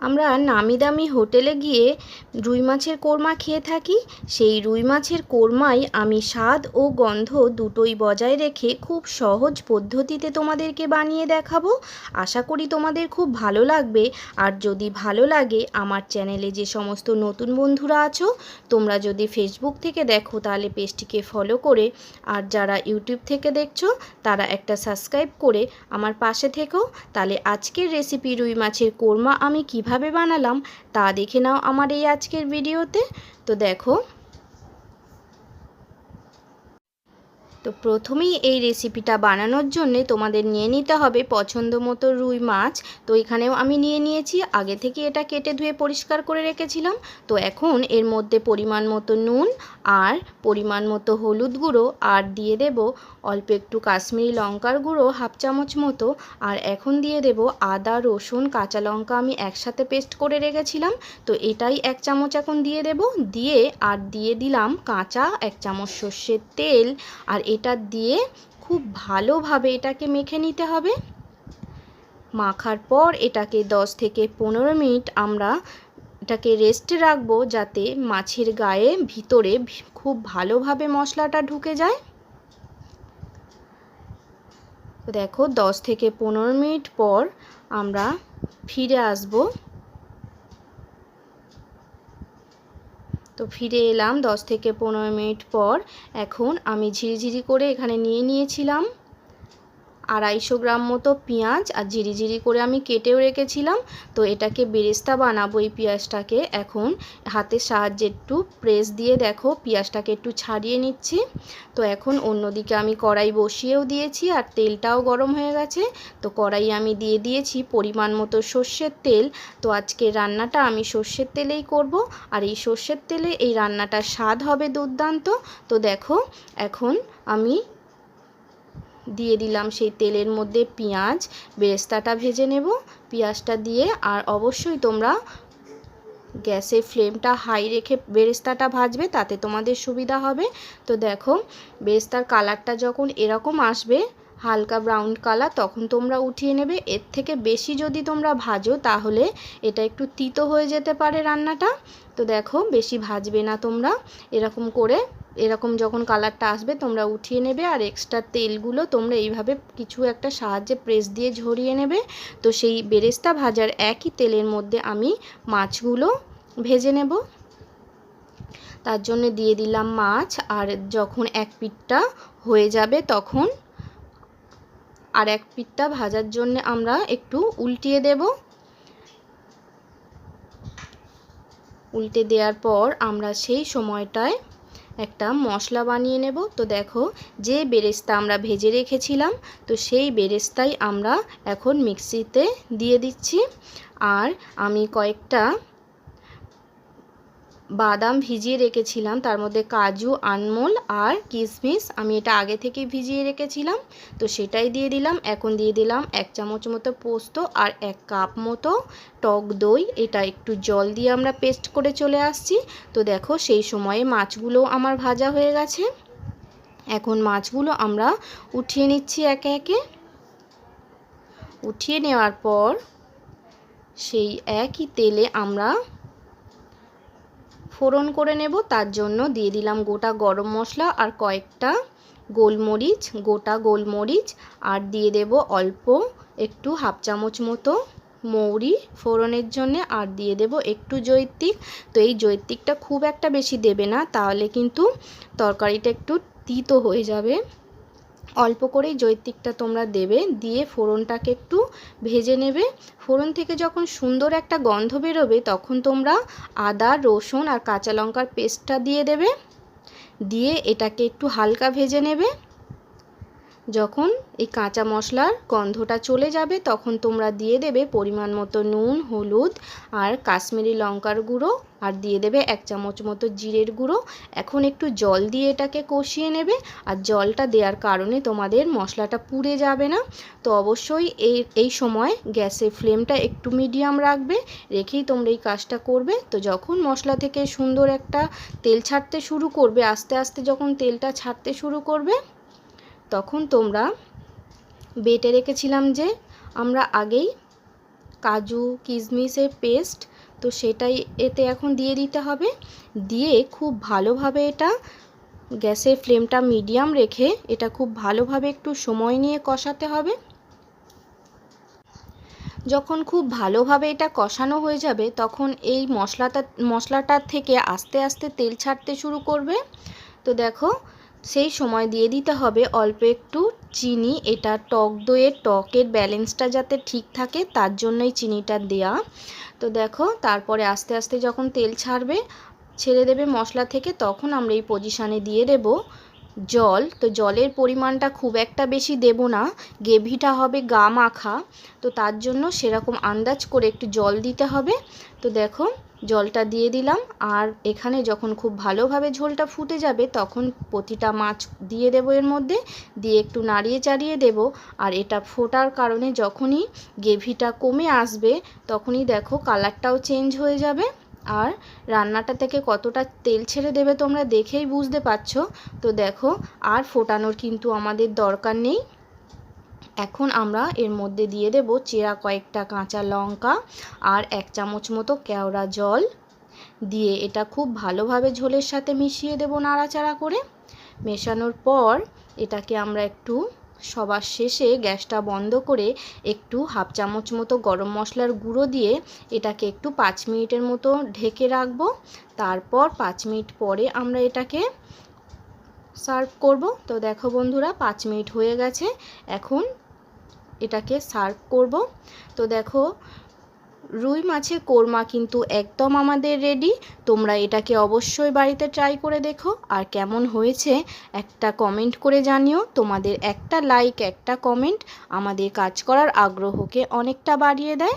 আমরা নামি দামি হোটেলে গিয়ে রুই মাছের কোরমা খেয়ে থাকি। সেই রুই মাছের কোরমাই আমি স্বাদ ও গন্ধ দুটোই বজায় রেখে খুব সহজ পদ্ধতিতে তোমাদেরকে বানিয়ে দেখাবো। আশা করি তোমাদের খুব ভালো লাগবে। আর যদি ভালো লাগে, আমার চ্যানেলে যে সমস্ত নতুন বন্ধুরা আছো, তোমরা যদি ফেসবুক থেকে দেখো তাহলে পেজটিকে ফলো করে, আর যারা ইউটিউব থেকে দেখছো তারা একটা সাবস্ক্রাইব করে আমার পাশে থেকো। তাহলে আজকের রেসিপি রুই মাছের কোরমা আমি কিভাবে বানালাম তা দেখে নাও আমার এই আজকের ভিডিওতে। তো দেখো, তো প্রথমেই এই রেসিপিটা বানানোর জন্য তোমাদের নিয়ে নিতে হবে পছন্দ মতো রুই মাছ। তো এখানেও আমি নিয়ে নিয়েছি, আগে থেকে এটা কেটে ধুয়ে পরিষ্কার করে রেখেছিলাম। তো এখন এর মধ্যে পরিমাণ মতো নুন আর পরিমাণ মতো হলুদ গুঁড়ো, আর দিয়ে দেব অল্প একটু কাশ্মীরি লঙ্কার গুঁড়ো হাফ চামচ মতো। আর এখন দিয়ে দেব আদা, রসুন, কাঁচা লঙ্কা আমি একসাথে পেস্ট করে রেখেছিলাম, তো এটাই 1 চামচ এখন দিয়ে দেব। দিয়ে দিলাম কাঁচা 1 চামচ সর্ষের তেল। আর এটা দিয়ে খুব ভালোভাবে এটাকে মেখে নিতে হবে। মাখার পর এটাকে 10 থেকে 15 মিনিট আমরা এটাকে রেস্টে রাখবো, যাতে মাছের গায়ে ভিতরে খুব ভালোভাবে মশলাটা ঢুকে যায়। তো দেখো 10 থেকে 15 মিনিট পর আমরা ফিরে আসব। তো ফিরে এলাম 10 থেকে 15 মিনিট পর। এখন আমি ঝিরিঝিরি করে এখানে নিয়ে নিয়েছিলাম 250 গ্রাম মতো পেঁয়াজ, আর ঝিরিঝিরি করে আমি কেটেও রেখেছিলাম। তো এটাকে বেরেস্তা বানাবো। এই পেঁয়াজটাকে এখন হাতের সাহায্যে একটু প্রেস দিয়ে দেখো পেঁয়াজটাকে একটু ছাড়িয়ে নিচ্ছি। তো এখন অন্যদিকে আমি কড়াই বসিয়েও দিয়েছি, আর তেলটাও গরম হয়ে গেছে। তো কড়াই আমি দিয়ে দিয়েছি পরিমাণ মতো সর্ষের তেল। তো আজকে রান্নাটা আমি সর্ষের তেলেই করব, আর এই সর্ষের তেলে এই রান্নাটার স্বাদ হবে দুর্দান্ত। তো দেখো এখন আমি দিয়ে দিলাম সেই তেলের মধ্যে পেঁয়াজ, বেরেস্তাটা ভেজে নেব পেঁয়াজটা দিয়ে। আর অবশ্যই তোমরা গ্যাসের ফ্লেমটা হাই রেখে বেরেস্তাটা ভাজবে, তাতে তোমাদের সুবিধা হবে। তো দেখো বেরেস্তার কালারটা যখন এরকম আসবে হালকা ব্রাউন কালার, তখন তোমরা উঠিয়ে নেবে। এর থেকে বেশি যদি তোমরা ভাজো তাহলে এটা একটু তিতো হয়ে যেতে পারে রান্নাটা। তো দেখো বেশি ভাজবে না তোমরা, এরকম করে এরকম যখন কালারটা আসবে তোমরা উঠিয়ে নেবে। আর এক্সট্রা তেলগুলো তোমরা এইভাবে কিছু একটা সাহায্যে প্রেস দিয়ে ঝরিয়ে নেবে। তো সেই বেরেস্তা ভাজার একই তেলের মধ্যে আমি মাছগুলো ভেজে নেব। তার জন্য দিয়ে দিলাম মাছ, আর যখন এক পিঠটা হয়ে যাবে তখন আর এক পিঠটা ভাজার জন্য আমরা একটু উল্টিয়ে দেব। উল্টে দেওয়ার পর আমরা সেই সময়টায় একটা মশলা বানিয়ে নেব। তো দেখো যে বেরেস্তা আমরা ভেজে রেখেছিলাম, তো সেই বেরেস্তাই আমরা এখন মিক্সিতে দিয়ে দিচ্ছি। আর আমি কয়েকটা বাদাম ভিজিয়ে রেখেছিলাম, তার মধ্যে কাজু, আনমোল আর কিশমিশ আমি এটা আগে থেকেই ভিজিয়ে রেখেছিলাম, তো সেটাই দিয়ে দিলাম। এখন দিয়ে দিলাম 1 চামচ মতো পোস্ত আর 1 কাপ মতো টক দই। এটা একটু জল দিয়ে আমরা পেস্ট করে চলে আসছি। তো দেখো সেই সময়ে মাছগুলো আমার ভাজা হয়ে গেছে। এখন মাছগুলো আমরা উঠিয়ে নিচ্ছি একে একে। উঠিয়ে নেওয়ার পর সেই একই তেলে আমরা ফোড়ন করে নেব। তার জন্য দিয়ে দিলাম গোটা গরম মশলা আর কয়েকটা গোলমরিচ, গোটা গোলমরিচ। আর দিয়ে দেব অল্প একটু হাফ চামচ মতো মৌরি ফোড়নের জন্য। আর দিয়ে দেব একটু জৈত্রিক। তো এই জৈত্রিকটা খুব একটা বেশি দেবে না, তাহলে কিন্তু তরকারিটা একটু তিতো হয়ে যাবে। অল্প করেই জৈত্রিকটা তোমরা দেবে, দিয়ে ফোড়নটাকে একটু ভেজে নেবে। ফোড়ন থেকে যখন সুন্দর একটা গন্ধ বেরোবে তখন তোমরা আদা, রসুন আর কাঁচা লঙ্কার পেস্টটা দিয়ে দেবে। দিয়ে এটাকে একটু হালকা ভেজে নেবে। যখন এই কাঁচা মশলার গন্ধটা চলে যাবে তখন তোমরা দিয়ে দেবে পরিমাণ মতো নুন, হলুদ আর কাশ্মীরি লঙ্কার গুঁড়ো, আর দিয়ে দেবে 1 চামচ মতো জিরের গুঁড়ো। এখন একটু জল দিয়ে এটাকে কষিয়ে নেবে। আর জলটা দেওয়ার কারণে তোমাদের মশলাটা পুড়ে যাবে না। তো অবশ্যই এই সময় গ্যাসের ফ্লেমটা একটু মিডিয়াম রাখবে, রেখেই তোমরা এই কাজটা করবে। তো যখন মশলা থেকে সুন্দর একটা তেল ছাড়তে শুরু করবে, আস্তে আস্তে যখন তেলটা ছাড়তে শুরু করবে, তখন তোমরা বেটে রেখেছিলাম যে আমরা আগেই কাজু কিশমিশের পেস্ট, তো সেটাই এতে এখন দিয়ে দিতে হবে। দিয়ে খুব ভালোভাবে এটা গ্যাসের ফ্লেমটা মিডিয়াম রেখে এটা খুব ভালোভাবে একটু সময় নিয়ে কষাতে হবে। যখন খুব ভালোভাবে এটা কষানো হয়ে যাবে তখন এই মশলাটার থেকে আস্তে আস্তে তেল ছাড়তে শুরু করবে। তো দেখো সেই সময় দিয়ে দিতে হবে অল্প একটু চিনি। এটা টক দইয়ের টকের ব্যালেন্সটা যাতে ঠিক থাকে তার জন্যই চিনিটা দেয়া। তো দেখো তারপরে আস্তে আস্তে যখন তেল ছেড়ে দেবে মশলা থেকে, তখন আমরা এই পজিশানে দিয়ে দেব জল। তো জলের পরিমাণটা খুব একটা বেশি দেব না, গ্রেভিটা হবে গা মাখা, তো তার জন্য সেরকম আন্দাজ করে একটু জল দিতে হবে। তো দেখো জলটা দিয়ে দিলাম। আর এখানে যখন খুব ভালোভাবে ঝোলটা ফুটে যাবে তখন প্রতিটা মাছ দিয়ে দেব এর মধ্যে, দিয়ে একটু নাড়িয়ে চাড়িয়ে দেব। আর এটা ফোটার কারণে যখনই গ্রেভিটা কমে আসবে তখনই দেখো কালারটাও চেঞ্জ হয়ে যাবে। আর রান্নাটা থেকে কতটা তেল ছেড়ে দেবে তোমরা দেখেই বুঝতে পারছো। তো দেখো আর ফোটানোর কিন্তু আমাদের দরকার নেই। এখন আমরা এর মধ্যে দিয়ে দেব চেরা কয়েকটা কাঁচা লঙ্কা আর 1 চামচ মতো কেওড়া জল দিয়ে এটা খুব ভালোভাবে ঝোলের সাথে মিশিয়ে দেব নাড়াচাড়া করে। মেশানোর পর এটাকে আমরা একটু সবার শেষে গ্যাসটা বন্ধ করে একটু 1/2 চামচ মতো গরম মশলার গুঁড়ো দিয়ে এটাকে একটু 5 মিনিটের মতো ঢেকে রাখবো। তারপর 5 মিনিট পরে আমরা এটাকে সার্ভ করব। তো দেখো বন্ধুরা 5 মিনিট হয়ে গেছে, এখন এটাকে সার্ভ করব। তো দেখো রুই মাছের কোরমা কিন্তু একদম আমাদের রেডি। তোমরা এটাকে অবশ্যই বাড়িতে ট্রাই করে দেখো, আর কেমন হয়েছে একটা কমেন্ট করে জানিও। তোমাদের একটা লাইক একটা কমেন্ট আমাদের কাজ করার আগ্রহকে অনেকটা বাড়িয়ে দেয়।